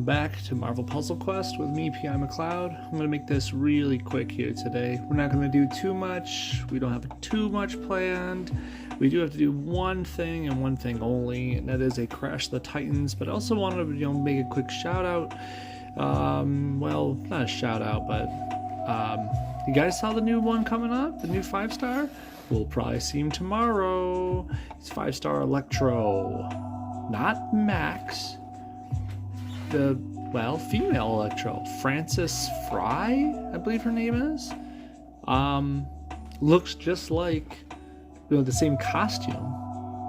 welcome back to Marvel Puzzle Quest with me, P.I. McLeod. I'm going to make this really quick here today. We're not going to do too much. We don't have too much planned. We do have to do one thing and one thing only, and that is a Crash the Titans. But I also wanted to make a quick shout out. Well, not a shout out, but you guys saw the new one coming up? The new 5-star? We'll probably see him tomorrow. It's 5-star Electro. Not Max. The female Electro, Frances Fry, I believe her name is. Looks just like the same costume,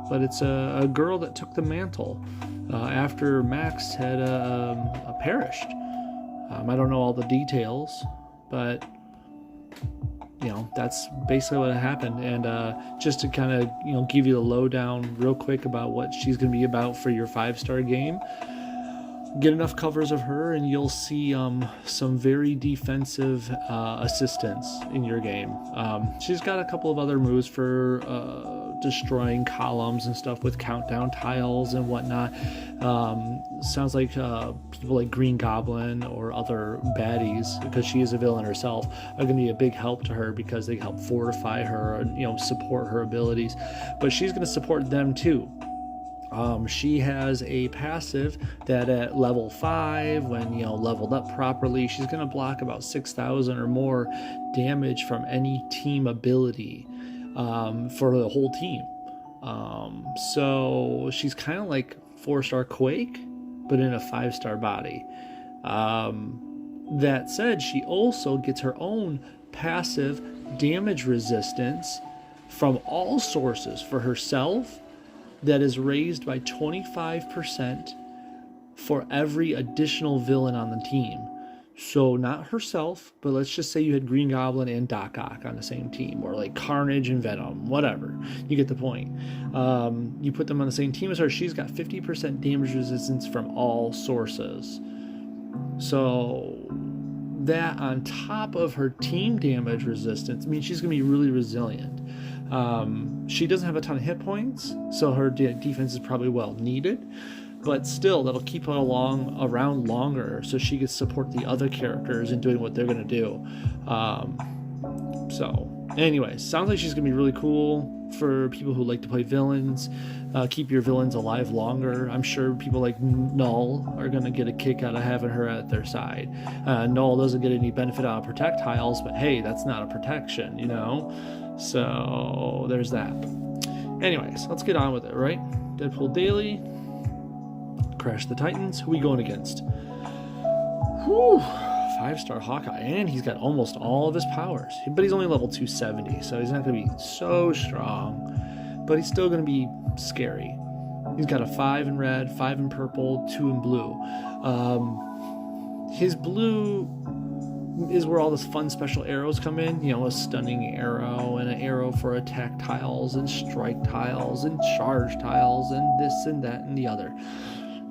but it's a girl that took the mantle after Max had perished. I don't know all the details, but that's basically what happened. And just to kind of give you the lowdown real quick about what she's going to be about for your 5-star game. Get enough covers of her and you'll see some very defensive assistance in your game. She's got a couple of other moves for destroying columns and stuff with countdown tiles and whatnot. Sounds like people like Green Goblin or other baddies, because she is a villain herself, are going to be a big help to her because they help fortify her and support her abilities. But she's going to support them too. She has a passive that at level 5, when leveled up properly, she's going to block about 6,000 or more damage from any team ability for the whole team. So she's kind of like 4-star Quake, but in a 5-star body. That said, she also gets her own passive damage resistance from all sources for herself, that is raised by 25% for every additional villain on the team. So not herself, but let's just say you had Green Goblin and Doc Ock on the same team, or like Carnage and Venom, whatever. You get the point. You put them on the same team as her, she's got 50% damage resistance from all sources. So that on top of her team damage resistance means she's going to be really resilient. She doesn't have a ton of hit points, so her defense is probably well needed, but still that'll keep her around longer so she can support the other characters in doing what they're going to do. So anyways, sounds like she's going to be really cool for people who like to play villains. Keep your villains alive longer. I'm sure people like Null are going to get a kick out of having her at their side. Null doesn't get any benefit out of projectiles, but hey, that's not a protection, So there's that. Anyways, let's get on with it, right? Deadpool Daily. Crash the Titans. Who are we going against? Whew. 5-star Hawkeye. And he's got almost all of his powers. But he's only level 270, so he's not going to be so strong. But he's still going to be scary. He's got a 5 in red, 5 in purple, 2 in blue. His blue is where all those fun special arrows come in, a stunning arrow and an arrow for attack tiles and strike tiles and charge tiles and this and that and the other.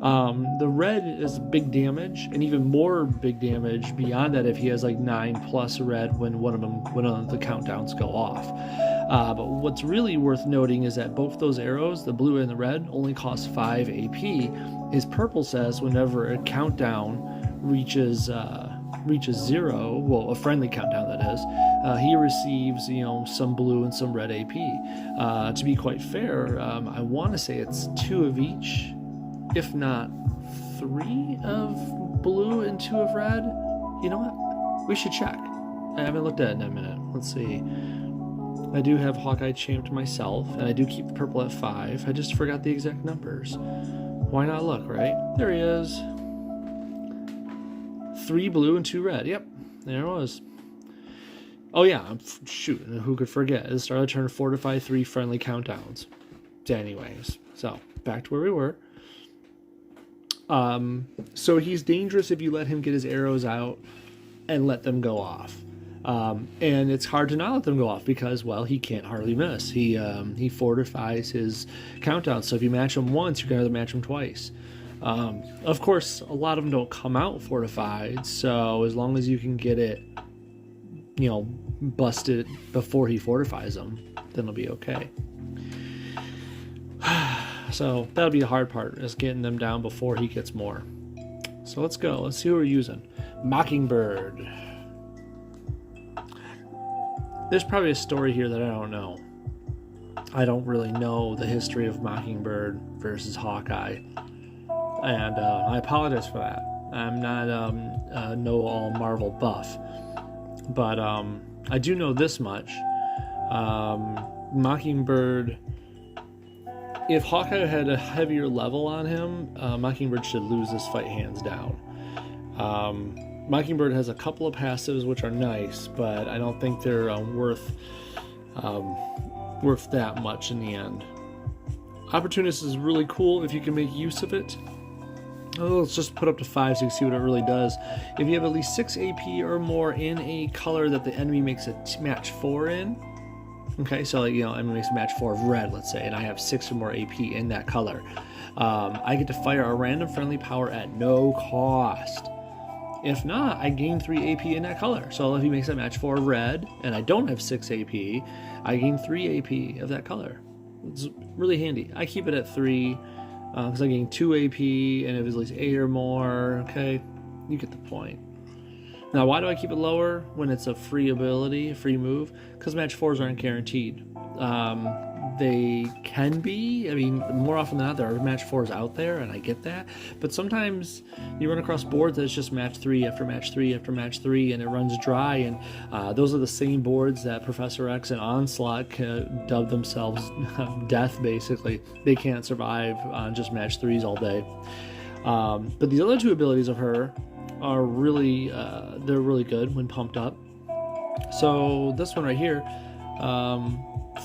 The red is big damage, and even more big damage beyond that if he has like 9+ red when one of the countdowns go off. But what's really worth noting is that both those arrows, the blue and the red, only cost 5 AP. His purple says whenever a countdown reaches 0, well, a friendly countdown that is, he receives some blue and some red AP. To be quite fair, I want to say it's 2 of each, if not 3 of blue and 2 of red. You know what? We should check. I haven't looked at it in a minute. Let's see. I do have Hawkeye champed myself, and I do keep the purple at 5. I just forgot the exact numbers. Why not look, right? There he is. 3 blue and 2 red. Yep, there it was. Oh yeah, shoot, who could forget? At the start of the turn, fortify 3 friendly countdowns. Anyways, so back to where we were. So he's dangerous if you let him get his arrows out and let them go off. And it's hard to not let them go off because, well, he can't hardly miss. He fortifies his countdown. So if you match him once, you're going to match him twice. Of course, a lot of them don't come out fortified, so as long as you can get it, busted before he fortifies them, then it'll be okay. So that'll be the hard part, is getting them down before he gets more. So let's go. Let's see who we're using. Mockingbird. There's probably a story here that I don't know. I don't really know the history of Mockingbird versus Hawkeye. And I apologize for that. I'm not a know-all Marvel buff. But I do know this much. Mockingbird, if Hawkeye had a heavier level on him, Mockingbird should lose this fight hands down. Mockingbird has a couple of passives which are nice, but I don't think they're worth that much in the end. Opportunist is really cool if you can make use of it. Oh, let's just put up to 5 so you can see what it really does. If you have at least 6 AP or more in a color that the enemy makes a match 4 in, okay, so enemy makes a match 4 of red, let's say, and I have 6 or more AP in that color, I get to fire a random friendly power at no cost. If not, I gain 3 AP in that color. So if he makes a match 4 of red, and I don't have 6 AP, I gain 3 AP of that color. It's really handy. I keep it at 3, because I gain 2 AP, and if it's at least 8 or more, okay, you get the point. Now, why do I keep it lower when it's a free ability, a free move? Because match 4s aren't guaranteed. They can be. I mean, more often than not, there are match 4s out there, and I get that. But sometimes you run across boards that's just match 3 after match 3 after match 3, and it runs dry. And those are the same boards that Professor X and Onslaught dub themselves death, basically. They can't survive on just match 3s all day. But the other 2 abilities of her are really, they're really good when pumped up. So this one right here,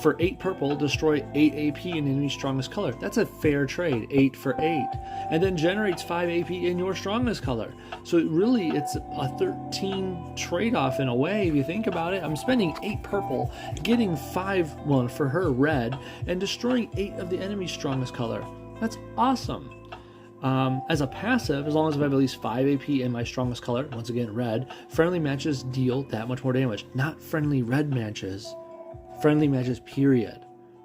for 8 purple, destroy 8 AP in enemy's strongest color. That's a fair trade, 8 for 8. And then generates 5 AP in your strongest color. So it's a 13 trade-off in a way, if you think about it. I'm spending 8 purple, getting 5, well, for her red, and destroying 8 of the enemy's strongest color. That's awesome. As a passive, as long as I have at least 5 AP in my strongest color, once again red, friendly matches deal that much more damage. Not friendly red matches. Friendly matches, period.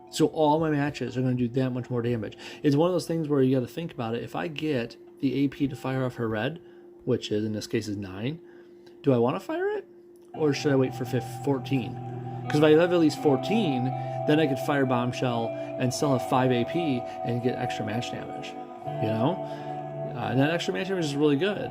So all my matches are going to do that much more damage. It's one of those things where you got to think about it. If I get the AP to fire off her red, which is in this case is 9, do I want to fire it? Or should I wait for 14? Because if I have at least 14, then I could fire Bombshell and still have 5 AP and get extra match damage. And that extra match damage is really good.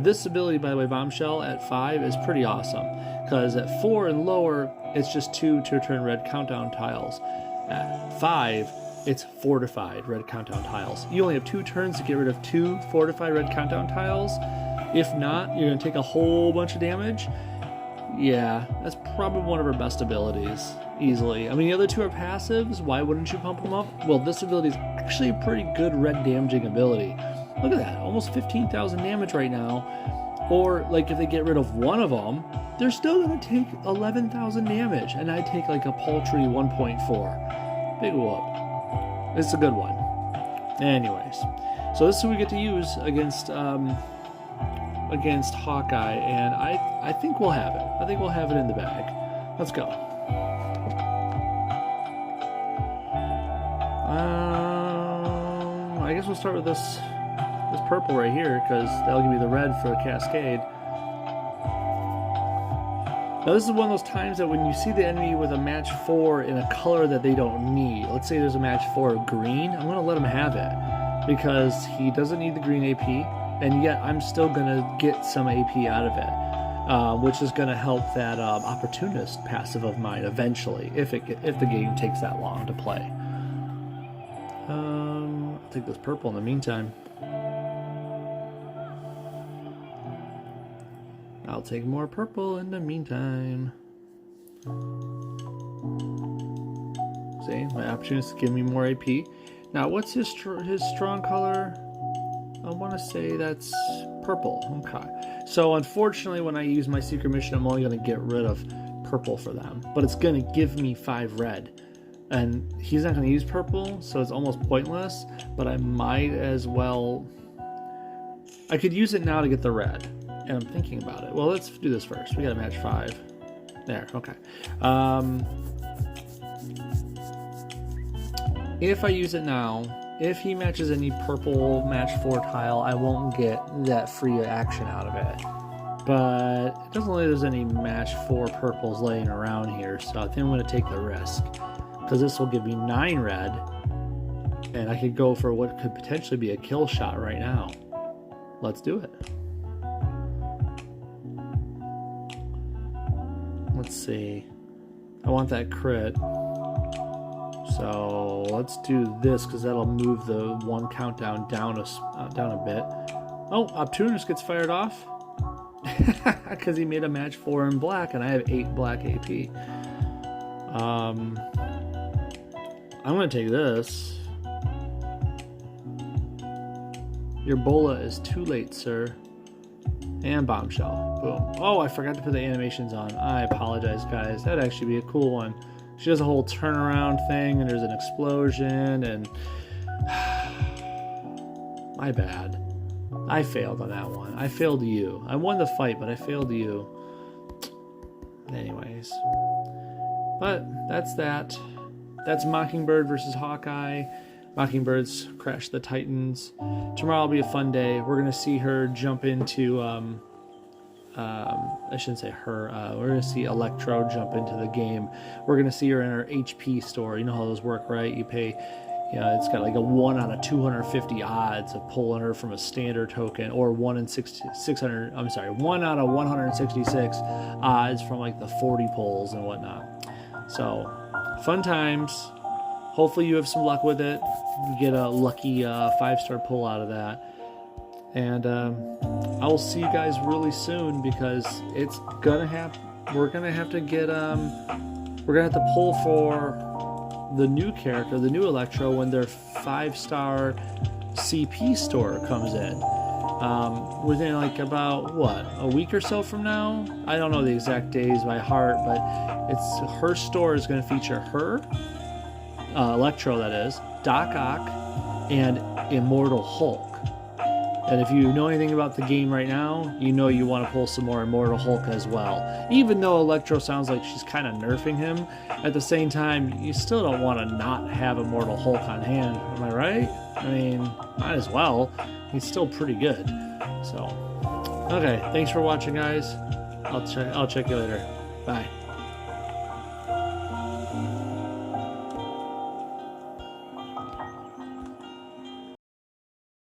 This ability, by the way, Bombshell at 5 is pretty awesome, because at 4 and lower, it's just 2 turn red countdown tiles. At 5, it's fortified red countdown tiles. You only have 2 turns to get rid of 2 fortified red countdown tiles. If not, you're going to take a whole bunch of damage. Yeah, that's probably one of her best abilities, easily. I mean, the other 2 are passives. Why wouldn't you pump them up? Well, this ability is actually a pretty good red damaging ability. Look at that, almost 15,000 damage right now. Or, like, if they get rid of one of them, they're still going to take 11,000 damage, and I take, like, a paltry 1.4. Big whoop. It's a good one. Anyways, so this is who we get to use against Hawkeye, and I think we'll have it. I think we'll have it in the bag. Let's go. I guess we'll start with this purple right here, because that'll give me the red for a cascade. Now this is one of those times that when you see the enemy with a match 4 in a color that they don't need, let's say there's a match 4 of green, I'm going to let him have it, because he doesn't need the green AP, and yet I'm still going to get some AP out of it, which is going to help that opportunist passive of mine eventually, if the game takes that long to play. I'll take this purple in the meantime. I'll take more purple in the meantime. See, my opportunist is giving me more AP. Now, what's his strong color? I want to say that's purple. Okay. So, unfortunately, when I use my secret mission, I'm only going to get rid of purple for them. But it's going to give me 5 red. And he's not going to use purple, so it's almost pointless. But I might as well... I could use it now to get the red. And I'm thinking about it. Well, let's do this first. We got to match 5. There, okay. If I use it now, if he matches any purple match 4 tile, I won't get that free action out of it. But it doesn't look like there's any match 4 purples laying around here, so I think I'm going to take the risk. Because this will give me 9 red, and I could go for what could potentially be a kill shot right now. Let's do it. Let's see. I want that crit. So let's do this because that'll move the 1 countdown down a bit. Oh, Opportunist gets fired off because he made a match 4 in black, and I have 8 black AP. I'm gonna take this. Your Bola is too late, sir. And Bombshell. Boom. Oh, I forgot to put the animations on. I apologize, guys. That'd actually be a cool one. She does a whole turnaround thing, and there's an explosion, and my bad. I failed on that one. I failed you. I won the fight, but I failed you. Anyways. But that's that. That's Mockingbird versus Hawkeye. Mockingbird's Crash the Titans. Tomorrow will be a fun day. We're going to see her jump into, I shouldn't say her, we're going to see Electro jump into the game. We're going to see her in her HP store. You know how those work, right? You pay, you know, it's got like a 1 out of 250 odds of pulling her from a standard token, or 1 out of 166 odds from like the 40 pulls and whatnot. So, fun times. Hopefully you have some luck with it. You get a lucky 5-star pull out of that. And I will see you guys really soon, because it's gonna have. We're gonna have to get. We're gonna have to pull for the new character, the new Electro, when their 5-star CP store comes in. Within like about what, a week or so from now. I don't know the exact days by heart, but it's her store is going to feature her. Electro, that is, Doc Ock, and Immortal Hulk. And if you know anything about the game right now, you know you want to pull some more Immortal Hulk as well. Even though Electro sounds like she's kind of nerfing him, at the same time, you still don't want to not have Immortal Hulk on hand. Am I right? I mean, might as well. He's still pretty good. So, okay, thanks for watching, guys. I'll check you later. Bye.